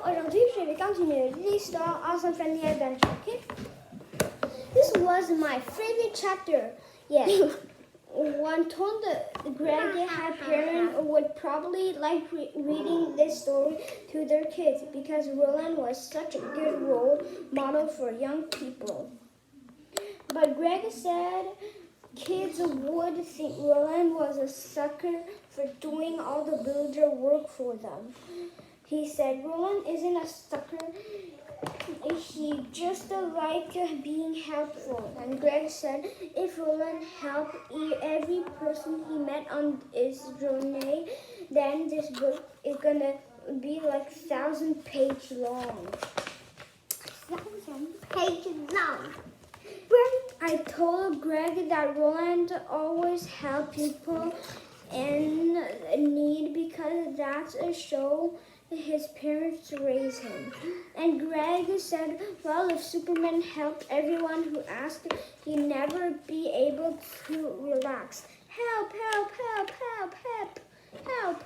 aujourd'hui, je vais continuer l'histoire Awesome Friendly Adventure, okay? This was my favorite chapter. Yeah. One told Greg her parents would probably like reading this story to their kids because Roland was such a good role model for young people. But Greg said kids would think Roland was a sucker for doing all the villager work for them. He said Roland isn't a sucker. He just liked being helpful. And Greg said if Roland helped every person he met on his journey, then this book is gonna be like 1,000 pages long. 1,000 pages long. I told Greg that Roland always helped people in need because that's a show his parents raised him. And Greg said, well, if Superman helped everyone who asked, he'd never be able to relax. Help, help, help, help, help, help.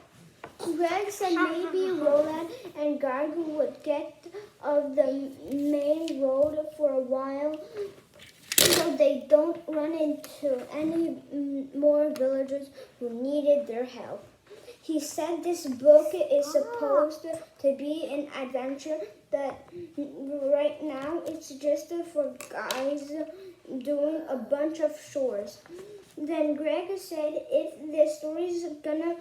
Greg said maybe Roland and Garg would get off the main road for a while so they don't run into any more villagers who needed their help. He said this book is supposed to be an adventure, but right now it's just for guys doing a bunch of chores. Then Greg said if the story's gonna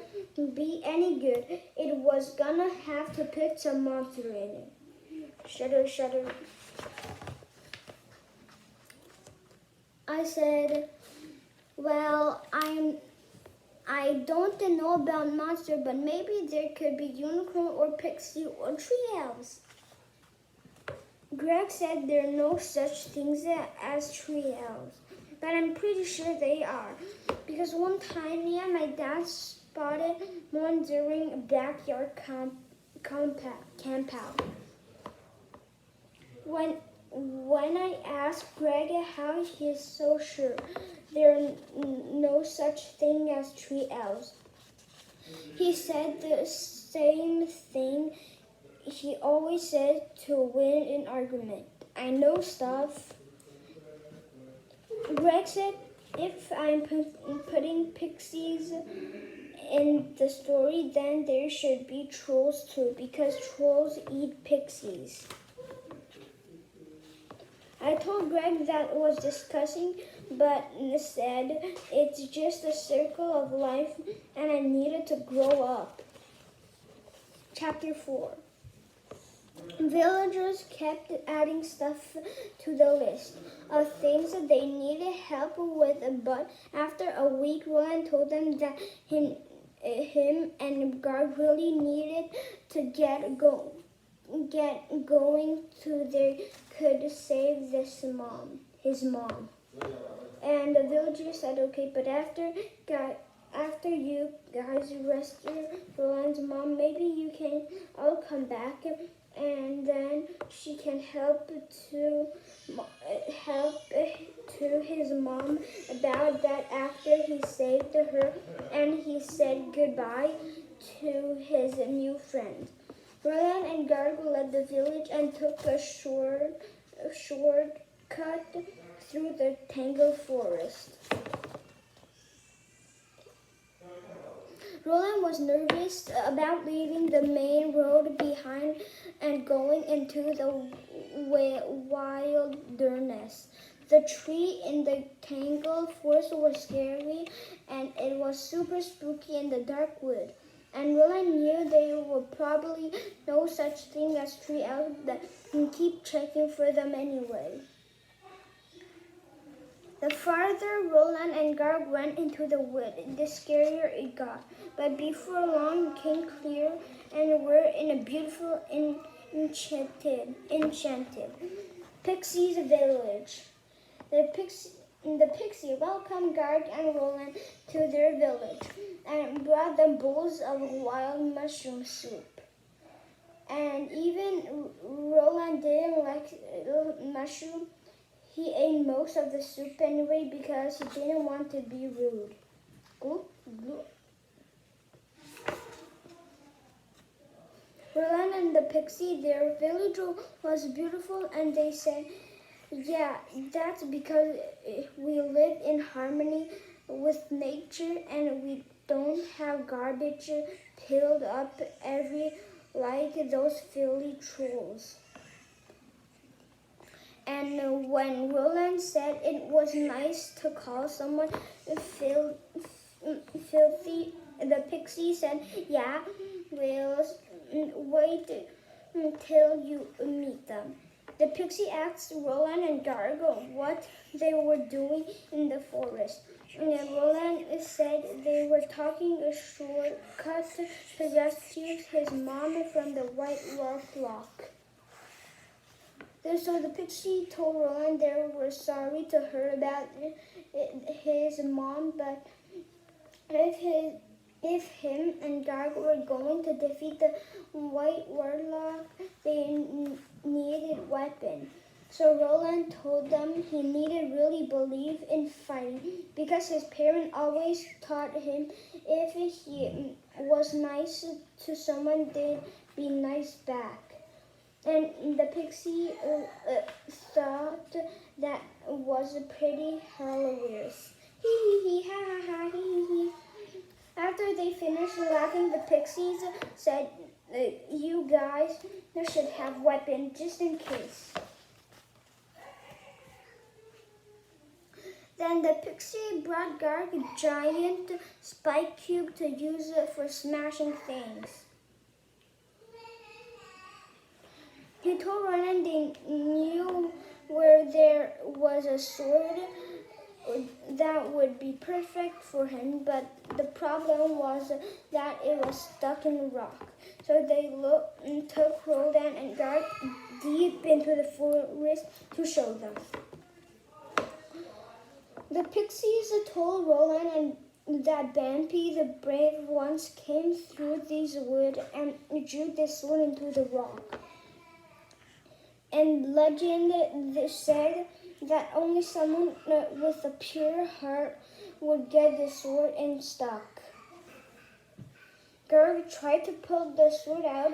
be any good, it was gonna have to put some monster in it. Shudder, shudder. I said, well, I don't know about monster, but maybe there could be unicorn or pixie or tree elves. Greg said there are no such things as tree elves, but I'm pretty sure they are, because one time me and my dad spotted one during a backyard camp out. When I asked Greg how he is so sure there are no such thing as tree elves, he said the same thing he always said to win an argument. I know stuff. Greg said if I'm putting pixies in the story, then there should be trolls too, because trolls eat pixies. I told Greg that was disgusting, but said it's just a circle of life and I needed to grow up. Chapter 4. Villagers kept adding stuff to the list of things that they needed help with, but after a week, Roland told them that him and Garg really needed to get going so they could save his mom. And the villagers said okay, but after you guys rescue Roland's mom, maybe you can all come back and then she can help to his mom about that after he saved her and he said goodbye to his new friend. Roland and Garg left the village and took a shortcut through the tangled forest. Roland was nervous about leaving the main road behind and going into the wilderness. The tree in the tangled forest was scary and it was super spooky in the dark wood. And Roland knew there were probably no such thing as tree elves, but he'd keep checking for them anyway. The farther Roland and Garg went into the wood, the scarier it got. But before long, it came clear, and were in a beautiful enchanted Pixie's village. The pixie welcomed Garg and Roland to their village and brought them bowls of wild mushroom soup. And even Roland didn't like mushroom. He ate most of the soup anyway because he didn't want to be rude. Roland and the pixie, their village was beautiful, and they said, yeah, that's because we live in harmony with nature and we don't have garbage piled up every like those filthy trolls. And when Roland said it was nice to call someone filthy, the pixie said, yeah, we'll wait until you meet them. The pixie asked Roland and Gargo what they were doing in the forest. And Roland said they were taking a shortcut to rescue his mom from the white rock block. So the pixie told Roland they were sorry to hear about his mom, but if him and Garg were going to defeat the white warlock, they needed weapons. So Roland told them he needed really believe in fighting because his parents always taught him if he was nice to someone, they'd be nice back. And the pixie thought that was pretty hilarious. Hee hee hee, ha ha ha, hee hee. After they finished laughing, the pixies said, you guys should have weapons just in case. Then the pixie brought Garg a giant spike cube to use for smashing things. He told Roland they knew where there was a sword that would be perfect for him, but the problem was that it was stuck in the rock. So they took Roland and Garg deep into the forest to show them. The pixies told Roland and that Bambi, the brave ones, came through these woods and drew the sword into the rock. And legend said that only someone with a pure heart would get the sword unstuck. Garg tried to pull the sword out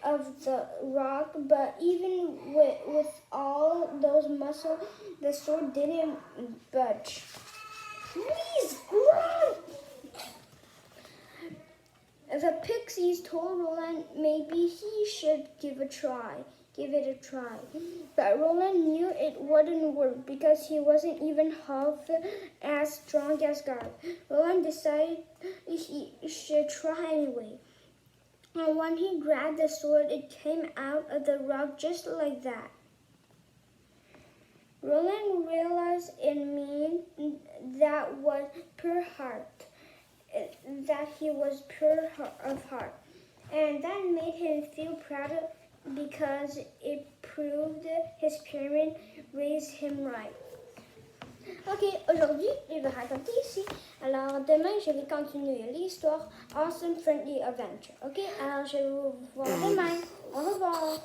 of the rock, but even with all those muscles, the sword didn't budge. Please, Garg! The pixies told Roland maybe he should give it a try. But Roland knew it wouldn't work because he wasn't even half as strong as Garg. Roland decided he should try anyway. And when he grabbed the sword, it came out of the rock just like that. Roland realized it meant that was pure heart, that he was pure of heart. And that made him feel proud because it proved his parents raised him right. Ok, aujourd'hui, je vais raconter ici. Alors, demain, je vais continuer l'histoire Awesome Friendly Adventure. Ok, alors je vais vous voir demain. Au revoir.